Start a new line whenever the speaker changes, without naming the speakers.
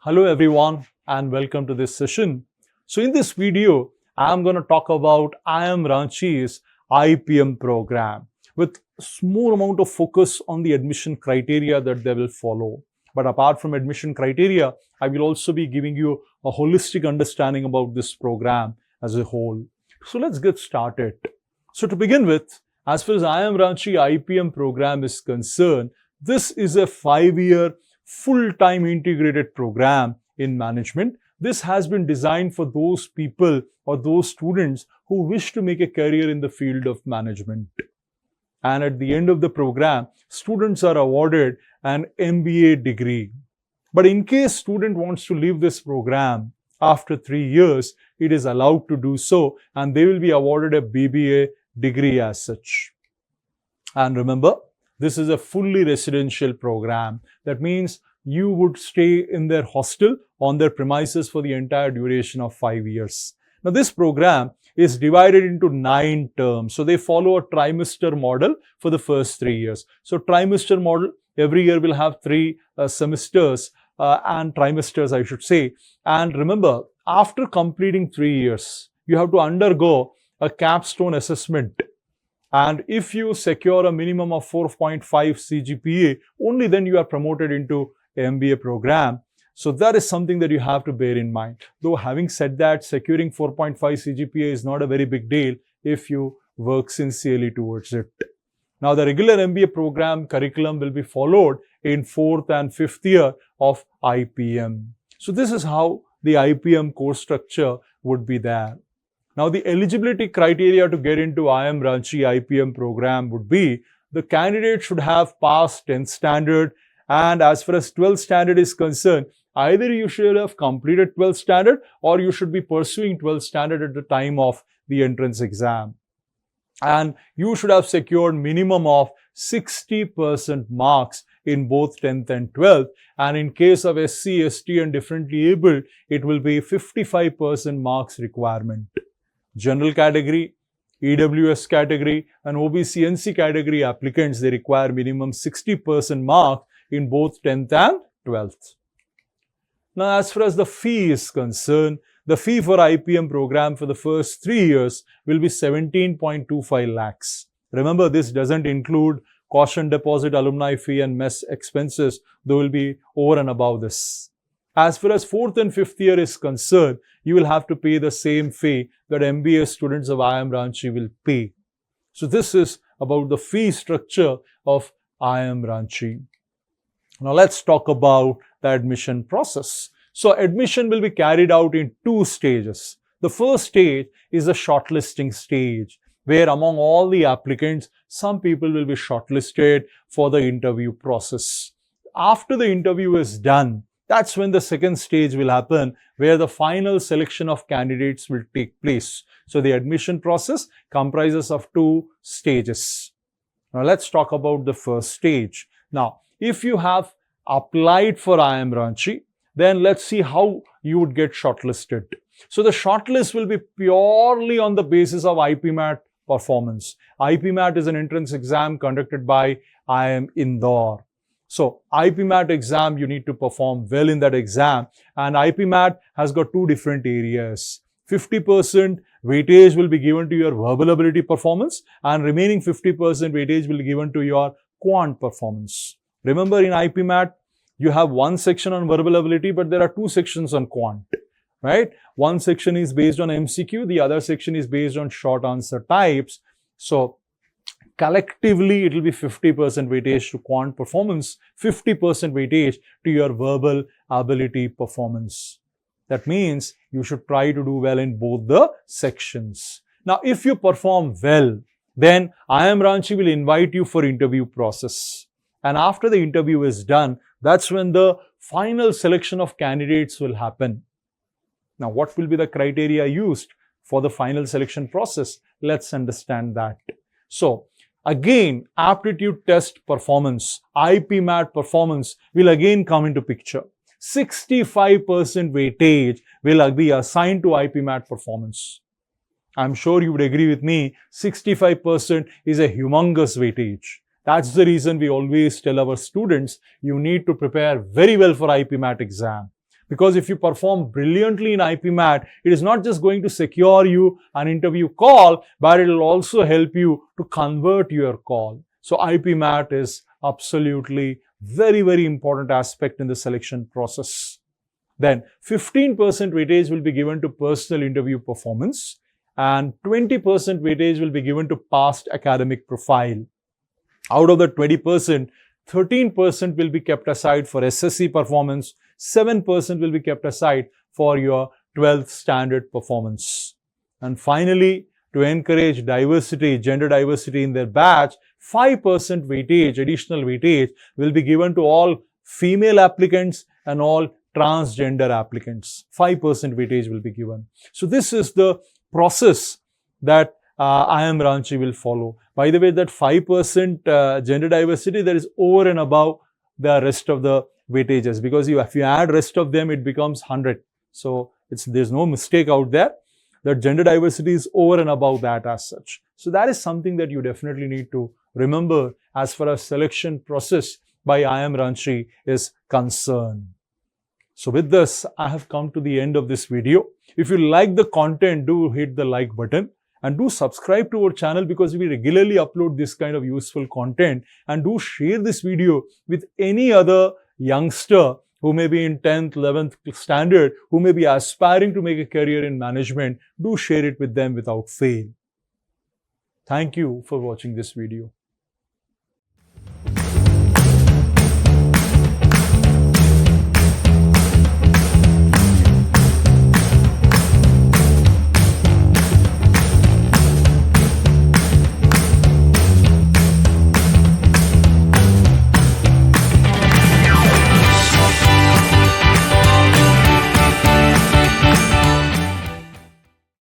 Hello everyone and welcome to this session. So in this video, I'm going to talk about IIM Ranchi's IPM program with more amount of focus on the admission criteria that they will follow. But apart from admission criteria, I will also be giving you a holistic understanding about this program as a whole. So let's get started. So to begin with, as far as IIM Ranchi IPM program is concerned, this is a 5-year full-time integrated program in management. This has been designed for those people or those students who wish to make a career in the field of management. And at the end of the program, students are awarded an MBA degree. But in case student wants to leave this program after 3 years, it is allowed to do so and they will be awarded a BBA degree as such. And remember, this is a fully residential program. That means you would stay in their hostel on their premises for the entire duration of 5 years. Now, this program is divided into 9 terms. So, they follow a trimester model for the first 3 years. So, trimester model, every year will have 3 semesters and trimesters, I should say. And remember, after completing 3 years, you have to undergo a capstone assessment. And if you secure a minimum of 4.5 CGPA, only then you are promoted into MBA program. So that is something that you have to bear in mind. Though having said that, securing 4.5 CGPA is not a very big deal if you work sincerely towards it. Now, the regular MBA program curriculum will be followed in 4th and 5th year of IPM. So this is how the IPM course structure would be there. Now, the eligibility criteria to get into IIM Ranchi IPM program would be the candidate should have passed 10th standard, and as far as 12th standard is concerned, either you should have completed 12th standard or you should be pursuing 12th standard at the time of the entrance exam. And you should have secured minimum of 60% marks in both 10th and 12th. And in case of SC, ST and differently abled, it will be 55% marks requirement. General category, EWS category and OBC NC category applicants, they require minimum 60% mark in both 10th and 12th. Now, as far as the fee is concerned, the fee for IPM program for the first 3 years will be 17.25 lakhs. Remember, this doesn't include caution deposit, alumni fee and mess expenses. They will be over and above this. As far as 4th and 5th year is concerned, you will have to pay the same fee that MBA students of IIM Ranchi will pay. So this is about the fee structure of IIM Ranchi. Now let's talk about the admission process. So admission will be carried out in 2 stages. The first stage is a shortlisting stage, where among all the applicants, some people will be shortlisted for the interview process. After the interview is done, that's when the second stage will happen, where the final selection of candidates will take place. So the admission process comprises of 2 stages. Now let's talk about the first stage. Now, if you have applied for IIM Ranchi, then let's see how you would get shortlisted. So the shortlist will be purely on the basis of IPMAT performance. IPMAT is an entrance exam conducted by IIM Indore. So IPMAT exam, you need to perform well in that exam, and IPMAT has got 2 different areas. 50% weightage will be given to your verbal ability performance and remaining 50% weightage will be given to your quant performance. Remember, in IPMAT, you have 1 section on verbal ability, but there are 2 sections on quant, right? 1 section is based on MCQ, the other section is based on short answer types. So collectively, it will be 50% weightage to quant performance, 50% weightage to your verbal ability performance. That means you should try to do well in both the sections. Now, if you perform well, then IIM Ranchi will invite you for interview process. And after the interview is done, that's when the final selection of candidates will happen. Now, what will be the criteria used for the final selection process? Let's understand that. So, again, aptitude test performance, IPMAT performance will again come into picture. 65% weightage will be assigned to IPMAT performance. I'm sure you would agree with me, 65% is a humongous weightage. That's the reason we always tell our students, you need to prepare very well for IPMAT exam. Because if you perform brilliantly in IPMAT, it is not just going to secure you an interview call, but it will also help you to convert your call. So IPMAT is absolutely very, very important aspect in the selection process. Then 15% weightage will be given to personal interview performance and 20% weightage will be given to past academic profile. Out of the 20%, 13% will be kept aside for SSC performance, 7% will be kept aside for your 12th standard performance. And finally, to encourage diversity, gender diversity in their batch, 5% weightage, additional weightage will be given to all female applicants and all transgender applicants. 5% weightage will be given. So this is the process that IIM Ranchi will follow. By the way, that 5% gender diversity, that is over and above the rest of the weightages, because if you add rest of them, it becomes 100. So there's no mistake out there. That gender diversity is over and above that as such. So that is something that you definitely need to remember as far as selection process by IIM Ranchi is concerned. So with this, I have come to the end of this video. If you like the content, do hit the like button and do subscribe to our channel, because we regularly upload this kind of useful content, and do share this video with any other youngster who may be in 10th, 11th standard, who may be aspiring to make a career in management. Do share it with them without fail. Thank you for watching this video.